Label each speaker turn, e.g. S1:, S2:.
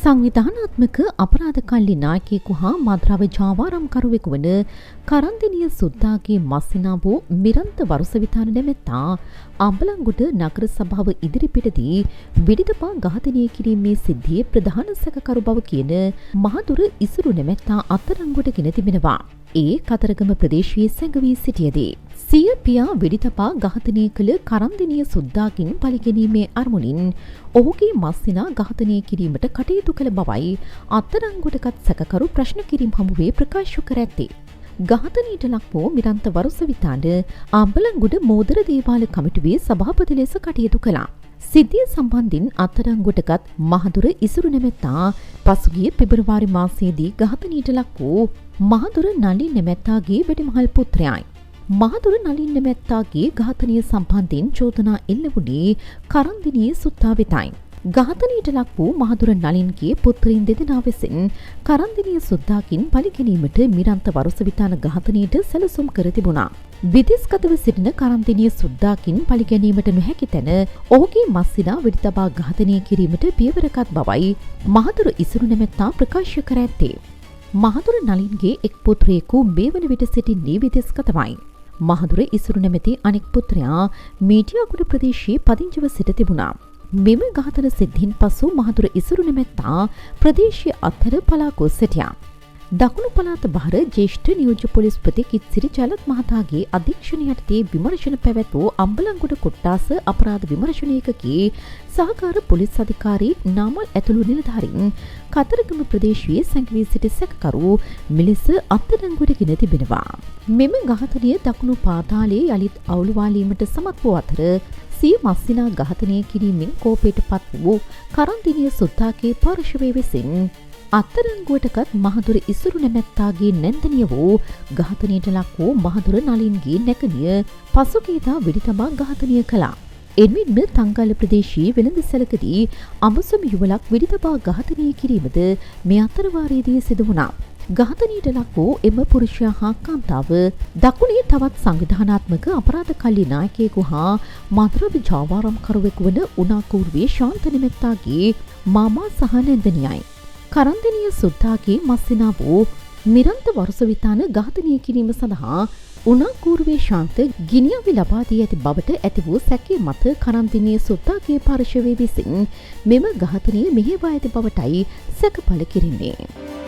S1: සංවිධානාත්මක අපරාධකල්ලි නායකයෙකු හා මද්‍රව්‍ය ජාවාරම්කරුවෙකු වන කරන්දිනිය සුද්දාගේ මස්සිනා වූ මිරන්ත වරුසවිතාන නැමැත්තා අම්බලන්ගොඩ නගර සභාව ඉදිරිපිටදී විඩිතපා ඝාතනය කිරීමේ සිද්ධියේ ප්‍රධාන සැකකරු බව කියන මහදුර ඉසුරු නැමැත්තා අත්අඩංගුවට ගෙන තිබෙනවා. ඒ කතරගම ප්‍රදේශයේ සැඟවී සිටියදී සිය පියා විඩිතපා ඝාතනය කළ කරන්දිනිය සුද්දාකින් පලිගැනීමේ අරමුණින් ඔහුගේ මස්සිනා ඝාතනය කිරීමට කටයුතු කළ බවයි අත්අඩංගුවටගත් සැකකරු ප්‍රශ්න කිරීම හමුවේ ප්‍රකාශ කර ඇත්තේ. ඝාතනයට ලක් වූ මිරන්ත වරුසවිතාන අම්බලන්ගොඩ මෝදර දේවාල කමිටුවේ සභාපති ලෙස කටයුතු කළා. සිද්ධිය සම්බන්ධින් අත්අඩංගුවටගත් මහදුර ඉසුරු නැමැත්තා පසුගිය පෙබරවාරි මාසයේදී ඝාතනයට ලක් වූ මහදුර නලින් නැමැත්තාගේ වැඩිමහල් පුත්‍රයයි. මහදුර නලින් නැමැත්තාගේ ඝාතනය සම්බන්ධයෙන් චෝදනා එල්ල වුණේ කරන්දිනිය සුද්දා වෙතයි. ඝාතනයට ලක් වූ මහදුර නලින්ගේ පුත්‍රයන් දෙදෙනා විසින් කරන්දිනිය සුද්දාකින් පලිගැනීමට මිරන්ත වරුසවිතාන ඝාතනයට සැලසුම් කර තිබුණා. විදේශගතව සිටින කරන්දිනිය සුද්දාකින් පලිගැනීමට නොහැකි තැන ඔහුගේ මස්සිනා වෙඩිතබා ඝාතනය කිරීමට පියවරගත් බවයි මහදුර ඉසුරු නැමැත්තා ප්‍රකාශ කර ඇත්තේ. මහදුර නලින්ගේ එක් පුත්‍රයෙකු මේ වන විට සිටින්නේ විදේශගතවයි. මහදුර ඉසුරු නැමැති අනෙක් පුත්‍රයා මීඩියාගොඩ ප්‍රදේශයේ පදිංචිව සිට තිබුණා. මෙම ඝාතන සිද්ධින් පසු මහදුර ඉසුරු නැමැත්තා ප්‍රදේශීය අත්හැර පලා ගොස් සිටියා. දකුණු පළාත බහර ජ්‍යෙෂ්ඨ නියෝජ්‍ය පොලිස්පති කිත්සිරි ජලත් මහතාගේ අධීක්ෂණය යටතේ විමර්ශන පැවැත්වූ අම්බලන්ගොඩ කොට්ටාස අපරාධ විමර්ශන ඒකකයේ සහකාර පොලිස් අධිකාරී නාමල් ඇතුළු නිලධාරීන් කතරගම ප්‍රදේශයේ සැඟවී සිටි සැකකරු මෙලෙස අත්අඩංගුවට ගෙන තිබෙනවා. මෙම ඝාතනය දකුණු පාතාලයේ යළිත් අවුළුවාලීමට සමත් වූ අතර සිය මස්සිනා ඝාතනය කිරීමෙන් කෝපයට පත් වූ කරන්දිනිය සුද්දාගේ පාර්ශවය විසින් අත්අඩංගුවටගත් මහදුර ඉසුරු නැමැත්තාගේ නැන්දනිය වූ ඝාතනයට ලක් වූ මහදුර නලින්ගේ නැකනිය පසුගියදා වෙඩිතබා ඝාතනය කළා. එමෙන්ම තංගල්ල ප්‍රදේශයේ වෙළඳසැලකදී අඹසොම යුවලක් වෙඩිතබා ඝාතනය කිරීමද මේ අතරවාරයේදී සිදු වුණා. ඝාතනයට ලක් වූ එම පුරුෂයා හා කාන්තාව දකුණේ තවත් සංවිධානාත්මක අපරාධකල්ලි නායකයෙකු හා මද්‍රව්‍ය ජාවාරම්කරුවෙකු වන උනාකූර්වේ ශාන්ත නැමැත්තාගේ මාමා සහ නැන්දනියයි. කරන්දිනිය සුද්දාගේ මස්සිනා වූ මිරන්ත වරුසවිතාන ඝාතනය කිරීම සඳහා උනාකූර්වේ ශාන්ත ගිනිඅවි ලබා දී ඇති බවට ඇති වූ සැකය මත කරන්දිනිය සුද්දාගේ පාර්ශවය විසින් මෙම ඝාතනය මෙහෙයවා ඇති බවටයි සැක පළ කෙරෙන්නේ.